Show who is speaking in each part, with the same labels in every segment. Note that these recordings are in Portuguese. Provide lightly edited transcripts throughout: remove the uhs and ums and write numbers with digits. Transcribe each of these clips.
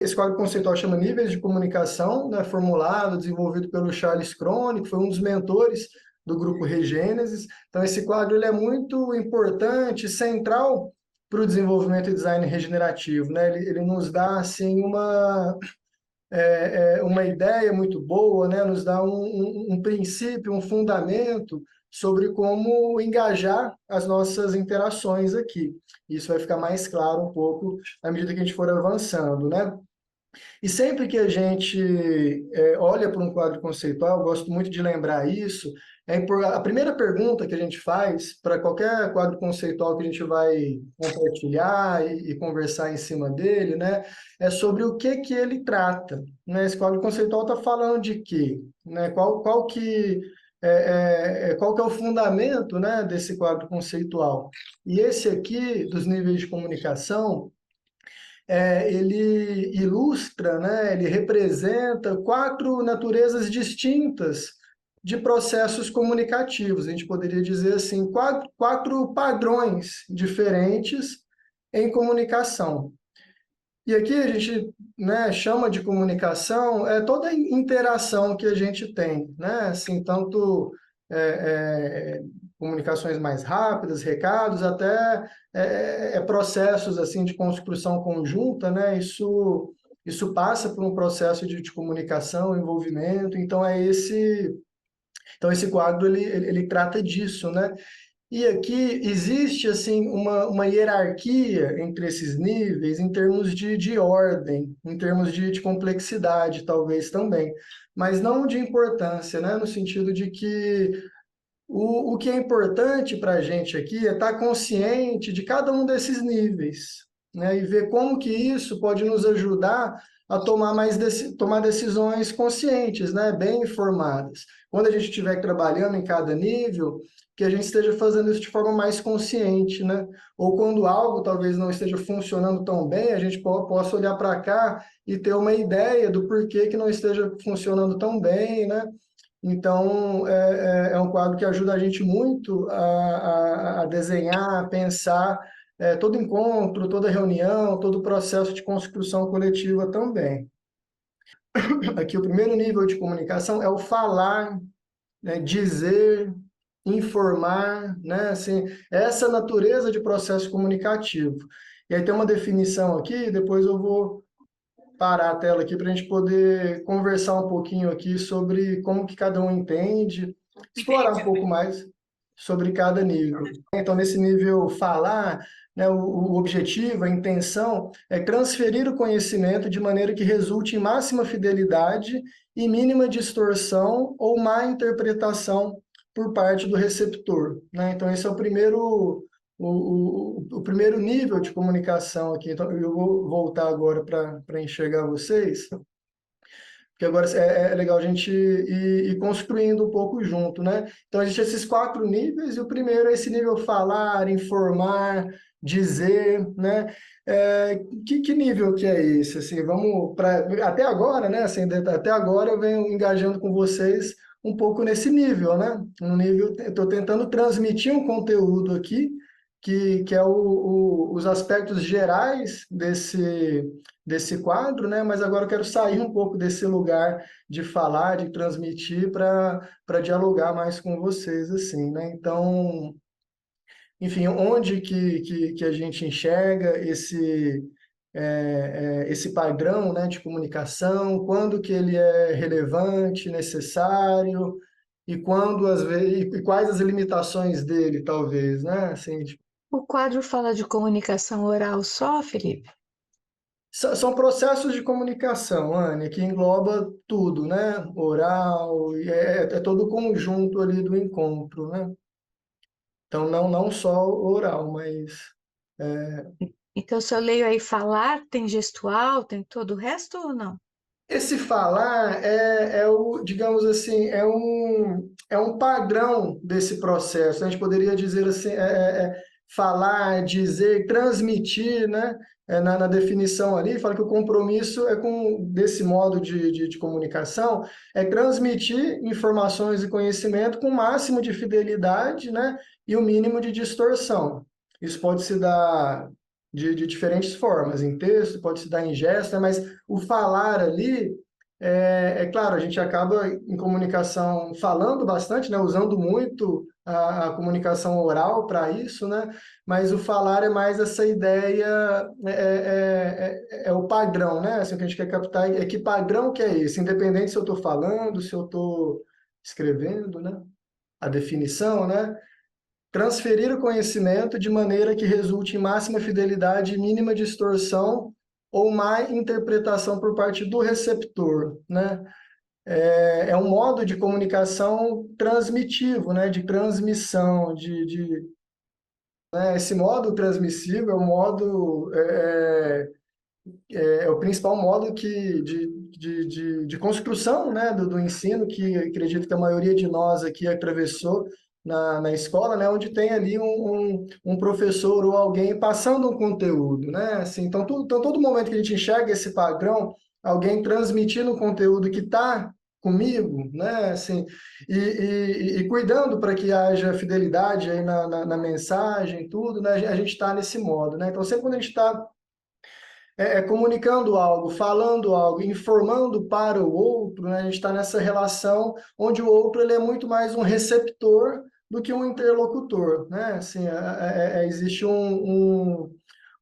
Speaker 1: Esse quadro conceitual chama Níveis de Comunicação, né, formulado, desenvolvido pelo Charles Crone, que foi um dos mentores do grupo Regênesis. Então, esse quadro ele é muito importante, central para o desenvolvimento e design regenerativo, né? Ele nos dá assim uma ideia muito boa, né? Nos dá um princípio, um fundamento sobre como engajar as nossas interações aqui. Isso vai ficar mais claro um pouco à medida que a gente for avançando, né? E sempre que a gente olha para um quadro conceitual, eu gosto muito de lembrar isso, a primeira pergunta que a gente faz para qualquer quadro conceitual que a gente vai compartilhar e conversar em cima dele, né, é sobre o que ele trata. Né? Esse quadro conceitual está falando de quê? Né? Qual que é o fundamento, né, desse quadro conceitual? E esse aqui, dos níveis de comunicação, ele ilustra, né, ele representa quatro naturezas distintas de processos comunicativos. A gente poderia dizer assim, quatro padrões diferentes em comunicação. E aqui a gente, né, chama de comunicação toda a interação que a gente tem, né? Assim, tanto comunicações mais rápidas, recados, até processos assim de construção conjunta, né? Isso passa por um processo de comunicação, envolvimento. Então esse quadro ele trata disso, né? E aqui existe assim uma hierarquia entre esses níveis em termos de ordem, em termos de complexidade, talvez também, mas não de importância, né? No sentido de que o que é importante para a gente aqui é estar consciente de cada um desses níveis, né? E ver como que isso pode nos ajudar a tomar decisões conscientes, né? Bem informadas. Quando a gente estiver trabalhando em cada nível, que a gente esteja fazendo isso de forma mais consciente, né? Ou quando algo talvez não esteja funcionando tão bem, a gente possa olhar para cá e ter uma ideia do porquê que não esteja funcionando tão bem, né? Então, é um quadro que ajuda a gente muito a desenhar, a pensar todo encontro, toda reunião, todo o processo de construção coletiva também. Aqui, o primeiro nível de comunicação é o falar, né, dizer, informar, né, assim, essa natureza de processo comunicativo. E aí tem uma definição aqui, depois eu vou parar a tela aqui para a gente poder conversar um pouquinho aqui sobre como que cada um entende, explorar um pouco mais sobre cada nível. Então, nesse nível falar, né, o objetivo, a intenção é transferir o conhecimento de maneira que resulte em máxima fidelidade e mínima distorção ou má interpretação por parte do receptor. Né? Então, esse é o primeiro nível de comunicação aqui. Então, eu vou voltar agora para enxergar vocês, porque agora é legal a gente ir construindo um pouco junto, né? Então, existem esses quatro níveis, e o primeiro é esse nível falar, informar, dizer, né? Que nível que é esse? Assim, vamos para até agora, né? Assim, até agora eu venho engajando com vocês um pouco nesse nível, né? Um nível, estou tentando transmitir um conteúdo aqui que é os aspectos gerais desse quadro, né? Mas agora eu quero sair um pouco desse lugar de falar, de transmitir, para dialogar mais com vocês, assim, né? Então, enfim, onde que a gente enxerga esse padrão, né, de comunicação, quando que ele é relevante, necessário, e quando, às vezes, e quais as limitações dele, talvez, né? Assim,
Speaker 2: O quadro fala de comunicação oral só, Felipe?
Speaker 1: são processos de comunicação, Anne, que engloba tudo, né? Oral, é todo o conjunto ali do encontro, né? Então, não só oral, mas
Speaker 2: Então, se eu leio aí falar, tem gestual, tem todo o resto ou não?
Speaker 1: esse falar digamos assim, é um padrão desse processo. A gente poderia dizer assim, falar, dizer, transmitir, né? Na definição ali, fala que o compromisso desse modo de comunicação, é transmitir informações e conhecimento com o máximo de fidelidade, né? E o mínimo de distorção. Isso pode se dar de diferentes formas, em texto, pode se dar em gesto, né? Mas o falar ali, claro, a gente acaba em comunicação falando bastante, né? Usando muito a comunicação oral para isso, né? Mas o falar é mais essa ideia, é o padrão, né? Assim, o que a gente quer captar é que padrão que é esse, independente se eu estou falando, se eu estou escrevendo, né? A definição, né? Transferir o conhecimento de maneira que resulte em máxima fidelidade e mínima distorção ou má interpretação por parte do receptor, né? É um modo de comunicação transmitivo, né? De transmissão, né? Esse modo transmissivo é o modo é o principal modo de construção, né, do ensino que acredito que a maioria de nós aqui atravessou na escola, né, onde tem ali um professor ou alguém passando um conteúdo, né, assim, então todo momento que a gente enxerga esse padrão, alguém transmitindo um conteúdo que está comigo, né, assim, e cuidando para que haja fidelidade aí na mensagem, tudo, né, a gente está nesse modo, né, então sempre quando a gente está comunicando algo, falando algo, informando para o outro, né? A gente está nessa relação onde o outro ele é muito mais um receptor do que um interlocutor, né? Assim, existe um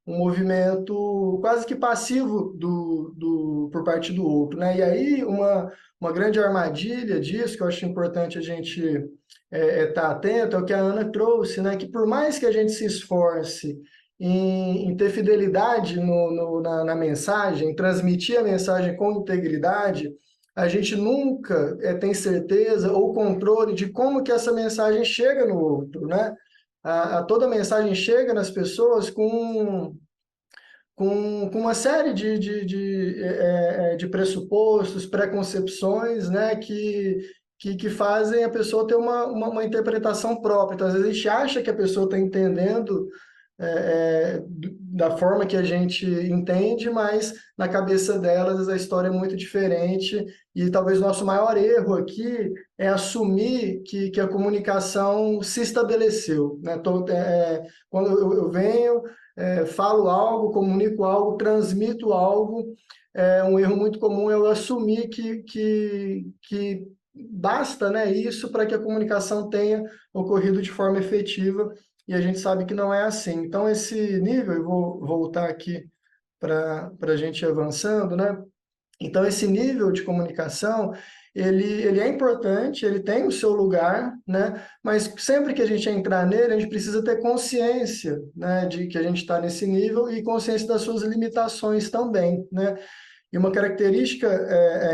Speaker 1: movimento quase que passivo por parte do outro, né? E aí uma grande armadilha disso, que eu acho importante a gente estar atento, é o que a Ana trouxe, né? Que por mais que a gente se esforce em ter fidelidade na mensagem, transmitir a mensagem com integridade, a gente nunca tem certeza ou controle de como que essa mensagem chega no outro, né? Toda mensagem chega nas pessoas com uma série de pressupostos, preconcepções, né, que fazem a pessoa ter uma interpretação própria. Então, às vezes a gente acha que a pessoa está entendendo da forma que a gente entende, mas na cabeça delas a história é muito diferente e talvez o nosso maior erro aqui é assumir que a comunicação se estabeleceu, né? Quando eu venho, falo algo, comunico algo, transmito algo, um erro muito comum é eu assumir que basta, né, isso para que a comunicação tenha ocorrido de forma efetiva e a gente sabe que não é assim. Então, esse nível, eu vou voltar aqui para a gente ir avançando, né? Então, esse nível de comunicação, ele é importante, ele tem o seu lugar, né? Mas sempre que a gente entrar nele, a gente precisa ter consciência, né, de que a gente está nesse nível e consciência das suas limitações também, né? E uma característica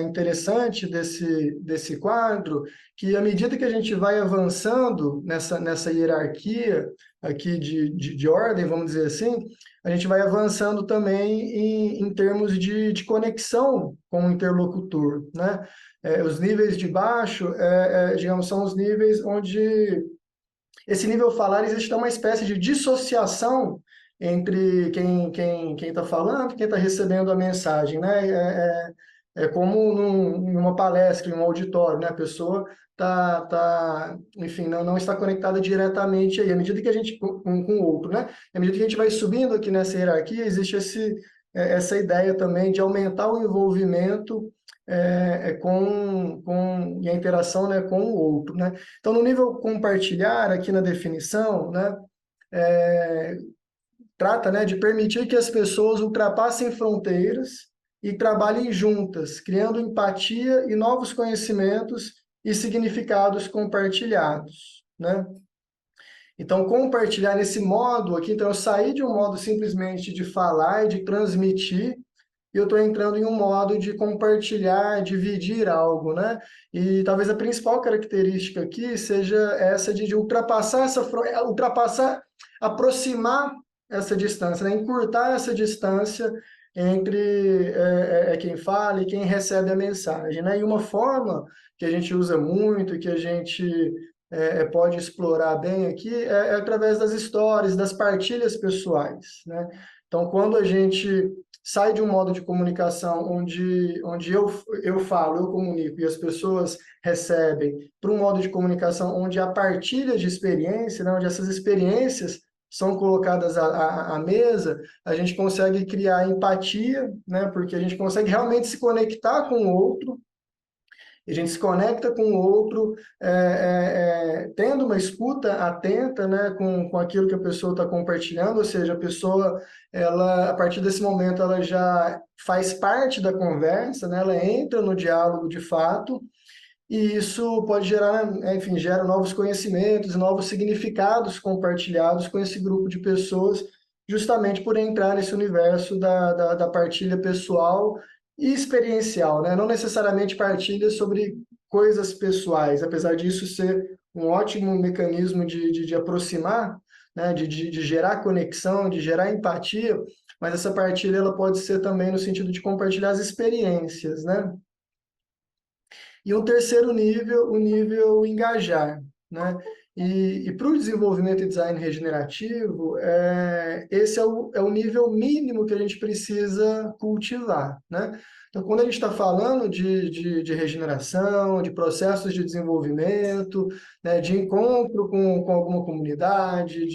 Speaker 1: interessante desse quadro, que à medida que a gente vai avançando nessa hierarquia aqui de ordem, vamos dizer assim, a gente vai avançando também em termos de conexão com o interlocutor, né? Os níveis de baixo, digamos, são os níveis onde esse nível falar existe uma espécie de dissociação entre quem está falando e quem está recebendo a mensagem, né? É como numa palestra, em um auditório, né? A pessoa enfim, não está conectada diretamente aí. À medida que a gente, com o outro, né? À medida que a gente vai subindo aqui nessa hierarquia, existe essa ideia também de aumentar o envolvimento e a interação, né, com o outro, né? Então, no nível compartilhar, aqui na definição, né, trata, né, de permitir que as pessoas ultrapassem fronteiras e trabalhem juntas, criando empatia e novos conhecimentos e significados compartilhados, né? Então, compartilhar nesse modo aqui, então eu saí de um modo simplesmente de falar e de transmitir, e eu estou entrando em um modo de compartilhar, dividir algo, né? E talvez a principal característica aqui seja essa de ultrapassar ultrapassar, aproximar essa distância, né? Encurtar essa distância entre quem fala e quem recebe a mensagem, né? E uma forma que a gente usa muito, que a gente pode explorar bem aqui, é através das histórias, das partilhas pessoais, né? Então, quando a gente sai de um modo de comunicação onde eu falo, eu comunico e as pessoas recebem, para um modo de comunicação onde há partilha de experiência, né, onde essas experiências são colocadas à mesa, a gente consegue criar empatia, né? Porque a gente consegue realmente se conectar com o outro, a gente se conecta com o outro, tendo uma escuta atenta, né, com aquilo que a pessoa está compartilhando, ou seja, a pessoa, ela, a partir desse momento, ela já faz parte da conversa, né, ela entra no diálogo de fato, e isso pode gerar, enfim, gera novos conhecimentos, novos significados compartilhados com esse grupo de pessoas, justamente por entrar nesse universo da partilha pessoal e experiencial, né? Não necessariamente partilha sobre coisas pessoais, apesar disso ser um ótimo mecanismo de aproximar, né? De gerar conexão, de gerar empatia, mas essa partilha ela pode ser também no sentido de compartilhar as experiências, né? E um terceiro nível, o nível engajar, né? E para o desenvolvimento e design regenerativo, esse é o nível mínimo que a gente precisa cultivar, né? Então, quando a gente está falando de regeneração, de processos de desenvolvimento, né, de encontro com alguma comunidade,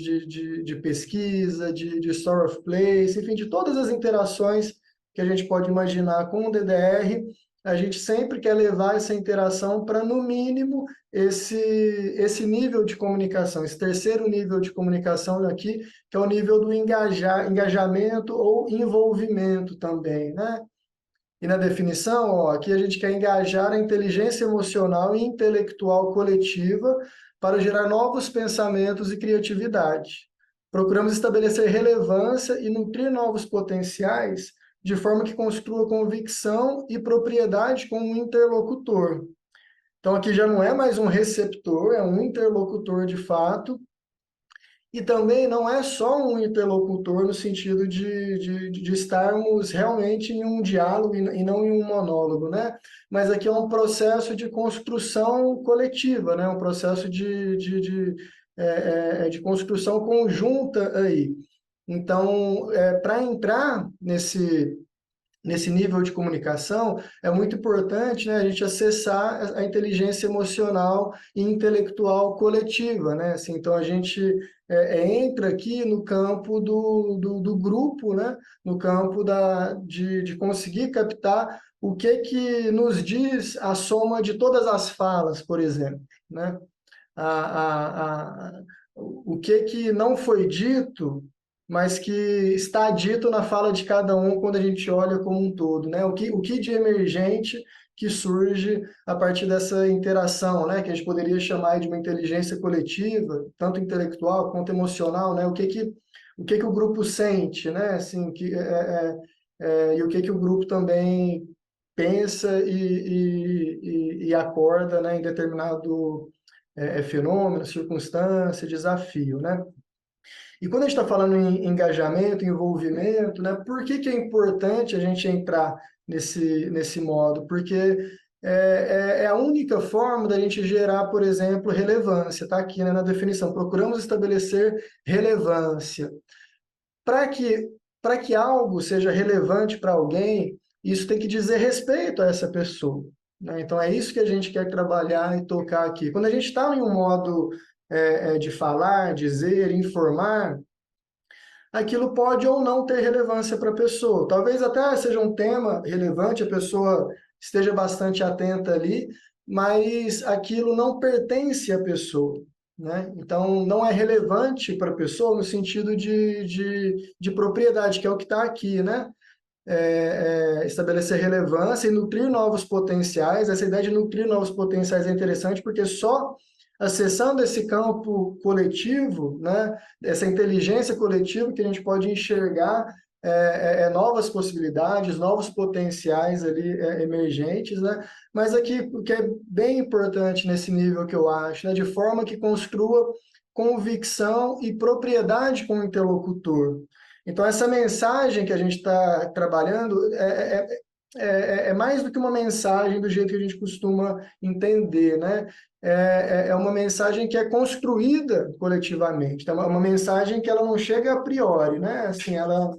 Speaker 1: de pesquisa, de store of place, enfim, de todas as interações que a gente pode imaginar com o DDR, a gente sempre quer levar essa interação para, no mínimo, esse nível de comunicação, esse terceiro nível de comunicação aqui, que é o nível do engajamento ou envolvimento também, né? E na definição, ó, aqui a gente quer engajar a inteligência emocional e intelectual coletiva para gerar novos pensamentos e criatividade. Procuramos estabelecer relevância e nutrir novos potenciais de forma que construa convicção e propriedade com o interlocutor. Então, aqui já não é mais um receptor, é um interlocutor de fato, e também não é só um interlocutor no sentido de estarmos realmente em um diálogo e não em um monólogo, né? Mas aqui é um processo de construção coletiva, né? Um processo de construção conjunta aí. Então, para entrar nesse nível de comunicação, é muito importante, né, a gente acessar a inteligência emocional e intelectual coletiva, né? Assim, então, a gente entra aqui no campo do grupo, né? No campo de conseguir captar o que nos diz a soma de todas as falas, por exemplo, né? O que não foi dito, mas que está dito na fala de cada um quando a gente olha como um todo, né? O que de emergente que surge a partir dessa interação, né? Que a gente poderia chamar de uma inteligência coletiva, tanto intelectual quanto emocional, né? O que o grupo sente, né? Assim, e o que o grupo também pensa e acorda, né? Em determinado fenômeno, circunstância, desafio, né? E quando a gente está falando em engajamento, envolvimento, né, por que é importante a gente entrar nesse modo? Porque é a única forma da gente gerar, por exemplo, relevância, está aqui, né, na definição. Procuramos estabelecer relevância. Para que algo seja relevante para alguém, isso tem que dizer respeito a essa pessoa, né? Então, é isso que a gente quer trabalhar e tocar aqui. Quando a gente está em um modo de falar, dizer, informar, aquilo pode ou não ter relevância para a pessoa. Talvez até seja um tema relevante, a pessoa esteja bastante atenta ali, mas aquilo não pertence à pessoa, né? Então, não é relevante para a pessoa no sentido de propriedade, que é o que está aqui, né? Estabelecer relevância e nutrir novos potenciais. Essa ideia de nutrir novos potenciais é interessante porque só acessando esse campo coletivo, né, essa inteligência coletiva que a gente pode enxergar novas possibilidades, novos potenciais ali emergentes, né? Mas aqui o que é bem importante nesse nível que eu acho, né, de forma que construa convicção e propriedade com o interlocutor. Então, essa mensagem que a gente está trabalhando é mais do que uma mensagem do jeito que a gente costuma entender, né? É uma mensagem que é construída coletivamente. Então, é uma mensagem que ela não chega a priori, né? Assim, ela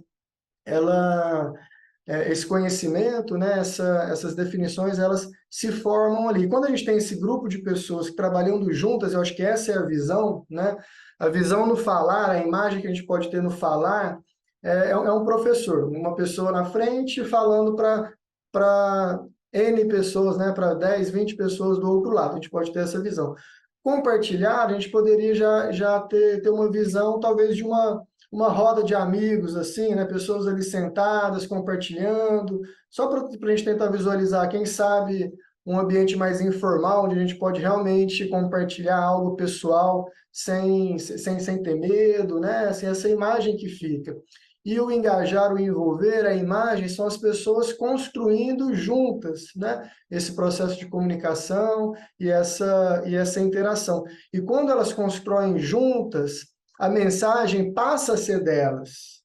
Speaker 1: esse conhecimento, né, essas definições, elas se formam ali. Quando a gente tem esse grupo de pessoas trabalhando juntas, eu acho que essa é a visão, né? A visão no falar, a imagem que a gente pode ter no falar, é um professor, uma pessoa na frente falando para N pessoas, né, para 10, 20 pessoas do outro lado. A gente pode ter essa visão. Compartilhar, a gente poderia já ter uma visão, talvez, de uma roda de amigos, assim, né, pessoas ali sentadas, compartilhando, só para a gente tentar visualizar, quem sabe, um ambiente mais informal, onde a gente pode realmente compartilhar algo pessoal sem ter medo, né? Assim, essa imagem que fica. E o engajar, o envolver, a imagem, são as pessoas construindo juntas, né? Esse processo de comunicação e essa interação. E quando elas constroem juntas, a mensagem passa a ser delas.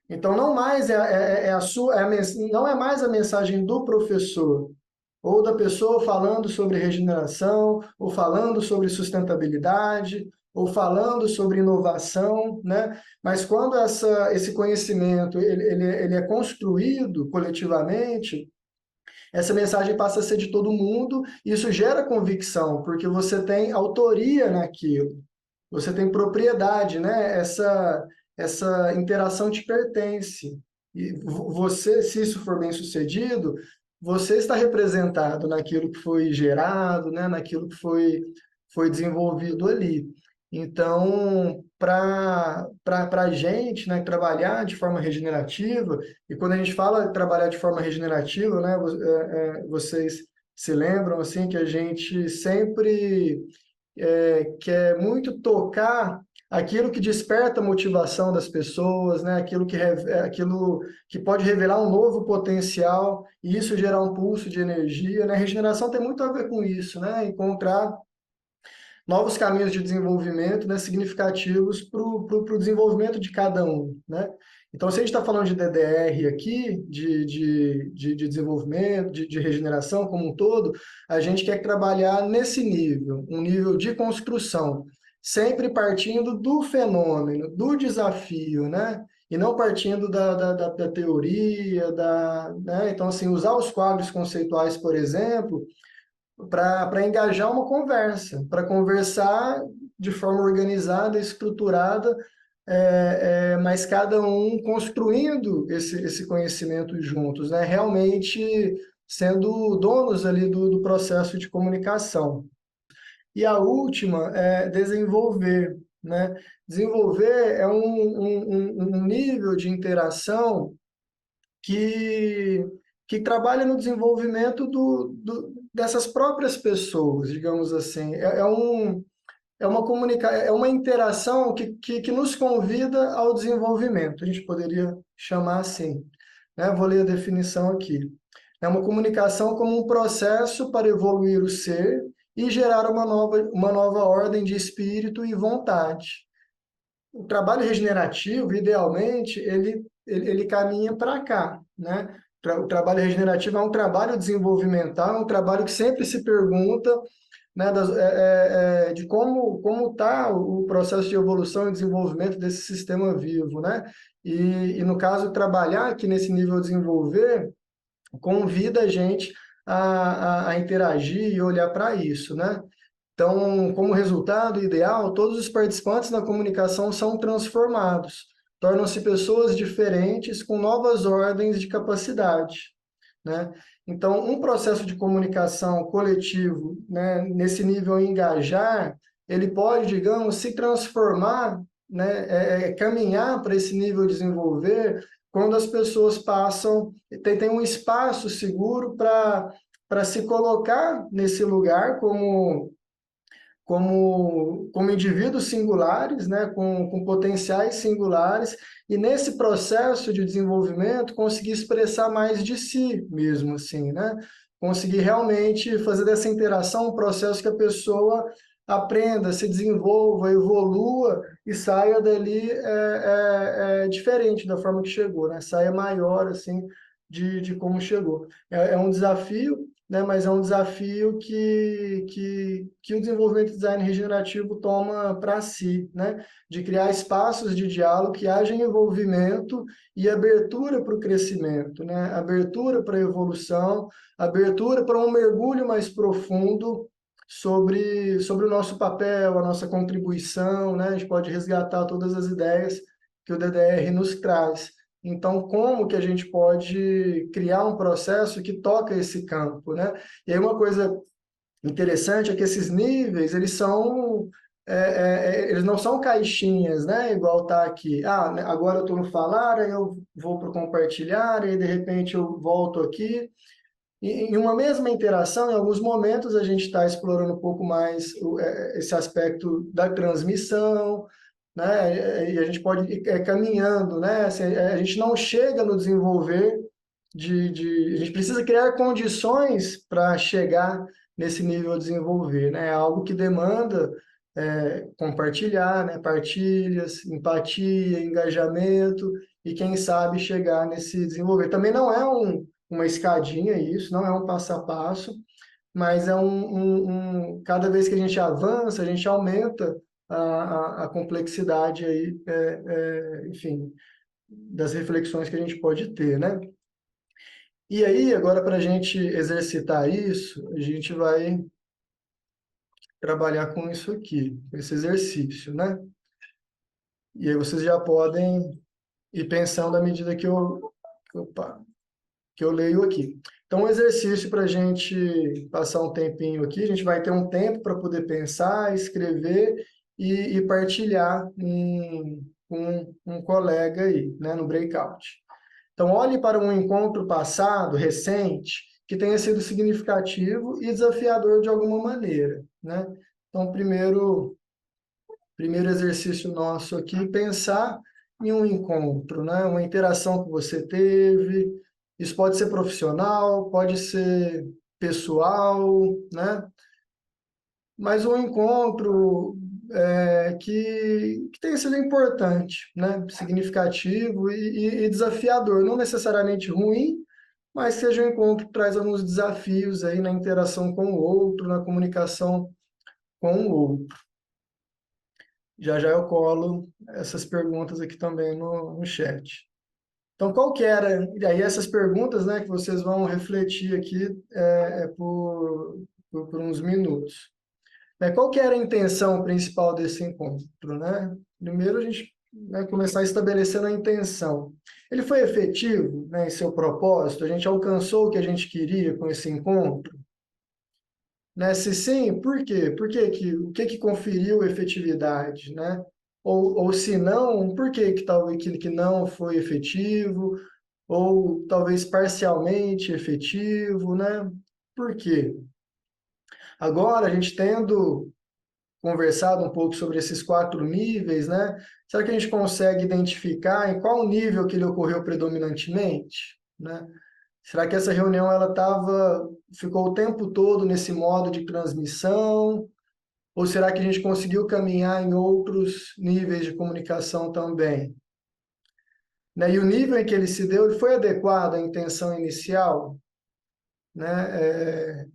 Speaker 1: Então, não mais a sua, não é mais a mensagem do professor, ou da pessoa falando sobre regeneração, ou falando sobre sustentabilidade, ou falando sobre inovação, né? Mas quando esse conhecimento ele é construído coletivamente, essa mensagem passa a ser de todo mundo, e isso gera convicção, porque você tem autoria naquilo, você tem propriedade, né? Essa interação te pertence. E você, se isso for bem sucedido, você está representado naquilo que foi gerado, né? Naquilo que foi desenvolvido ali. Então, para a gente, né, trabalhar de forma regenerativa, e quando a gente fala de trabalhar de forma regenerativa, né, vocês se lembram assim que a gente sempre quer muito tocar aquilo que desperta a motivação das pessoas, né? Aquilo que pode revelar um novo potencial e isso gerar um pulso de energia, né? Regeneração tem muito a ver com isso, né? Encontrar novos caminhos de desenvolvimento, né, significativos para o desenvolvimento de cada um, né? Então, se a gente está falando de DDR aqui, de desenvolvimento, de regeneração como um todo, a gente quer trabalhar nesse nível, um nível de construção, sempre partindo do fenômeno, do desafio, né? E não partindo da teoria, né? Então, assim, usar os quadros conceituais, por exemplo, para engajar uma conversa, para conversar de forma organizada, estruturada, mas cada um construindo esse conhecimento juntos, né? Realmente sendo donos ali do processo de comunicação. E a última é desenvolver, né? Desenvolver é um nível de interação que, que trabalha no desenvolvimento dessas próprias pessoas, digamos assim. É uma interação que nos convida ao desenvolvimento, a gente poderia chamar assim, né? Vou ler a definição aqui. É uma comunicação como um processo para evoluir o ser e gerar uma nova ordem de espírito e vontade. O trabalho regenerativo, idealmente, ele caminha para cá, né? O trabalho regenerativo é um trabalho desenvolvimental, é um trabalho que sempre se pergunta, né, de como está o processo de evolução e desenvolvimento desse sistema vivo, né? No caso, trabalhar aqui nesse nível de desenvolver convida a gente a interagir e olhar para isso, né? Então, como resultado ideal, todos os participantes da comunicação são transformados, tornam-se pessoas diferentes com novas ordens de capacidade, né? Então, um processo de comunicação coletivo, né, nesse nível engajar, ele pode, digamos, se transformar, né, caminhar para esse nível de desenvolver, quando as pessoas passam, tem um espaço seguro para se colocar nesse lugar como indivíduos singulares, né, com potenciais singulares, e nesse processo de desenvolvimento conseguir expressar mais de si mesmo, assim, né? Conseguir realmente fazer dessa interação um processo que a pessoa aprenda, se desenvolva, evolua e saia dali diferente da forma que chegou, né? Saia maior, assim, de como chegou. É um desafio, né? Mas é um desafio que o desenvolvimento de design regenerativo toma para si, né? De criar espaços de diálogo que haja envolvimento e abertura para o crescimento, né? Abertura para a evolução, abertura para um mergulho mais profundo sobre o nosso papel, a nossa contribuição, né? A gente pode resgatar todas as ideias que o DDR nos traz. Então, como que a gente pode criar um processo que toca esse campo, né? E aí uma coisa interessante é que esses níveis, eles não são caixinhas, né? Igual tá aqui. Ah, né, agora eu estou no falar, aí eu vou para o compartilhar, aí de repente eu volto aqui. Em uma mesma interação, em alguns momentos a gente está explorando um pouco mais esse aspecto da transmissão, né? E a gente pode ir caminhando, né? Assim, a gente não chega no desenvolver a gente precisa criar condições para chegar nesse nível de desenvolver, né? É algo que demanda compartilhar, né? Partilhas, empatia, engajamento e quem sabe chegar nesse desenvolver. Também não é uma escadinha isso, não é um passo a passo, mas é cada vez que a gente avança, a gente aumenta a complexidade aí, enfim, das reflexões que a gente pode ter, né? E aí, agora, para a gente exercitar isso, a gente vai trabalhar com isso aqui, com esse exercício, né? E aí vocês já podem ir pensando à medida opa, que eu leio aqui. Então, um exercício para a gente passar um tempinho aqui, a gente vai ter um tempo para poder pensar, escrever e partilhar com um colega aí, né, no breakout. Então, olhe para um encontro passado, recente, que tenha sido significativo e desafiador de alguma maneira, né? Então, primeiro exercício nosso aqui, pensar em um encontro, né? Uma interação que você teve. Isso pode ser profissional, pode ser pessoal, né? Mas um encontro que tenha sido importante, né? Significativo e desafiador, não necessariamente ruim, mas seja um encontro que traz alguns desafios aí na interação com o outro, na comunicação com o outro. Já já eu colo essas perguntas aqui também no chat. Então, qual que era? E aí essas perguntas, né, que vocês vão refletir aqui por uns minutos. Qual que era a intenção principal desse encontro, né? Primeiro a gente vai começar estabelecendo a intenção. Ele foi efetivo, né, em seu propósito? A gente alcançou o que a gente queria com esse encontro? Né? Se sim, por quê? O que conferiu efetividade, né? Ou se não, por que talvez que não foi efetivo? Ou talvez parcialmente efetivo, né? Por quê? Agora, a gente tendo conversado um pouco sobre esses 4 níveis, né? Será que a gente consegue identificar em qual nível que ele ocorreu predominantemente, né? Será que essa reunião ficou o tempo todo nesse modo de transmissão? Ou será que a gente conseguiu caminhar em outros níveis de comunicação também? Né? E o nível em que ele se deu, ele foi adequado à intenção inicial? Né?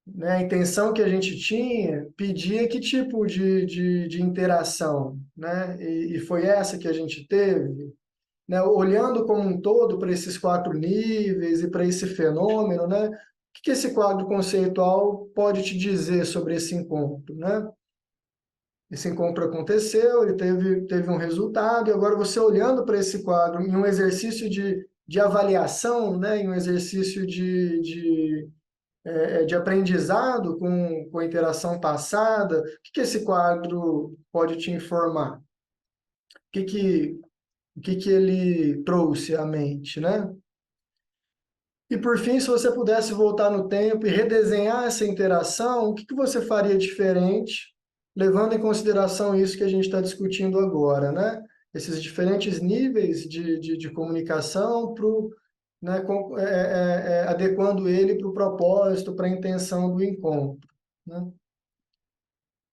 Speaker 1: Né? A intenção que a gente tinha pedia que tipo de interação? Né? E foi essa que a gente teve? Né, olhando como um todo para esses 4 níveis e para esse fenômeno, né, o que esse quadro conceitual pode te dizer sobre esse encontro, né? Esse encontro aconteceu, ele teve um resultado, e agora você olhando para esse quadro em um exercício de avaliação, né, em um exercício de aprendizado com a interação passada, o que esse quadro pode te informar? Que que, o que ele trouxe à mente, né? E por fim, se você pudesse voltar no tempo e redesenhar essa interação, o que você faria diferente, levando em consideração isso que a gente está discutindo agora, né? Esses diferentes níveis de comunicação, né, adequando ele para o propósito, para a intenção do encontro, né?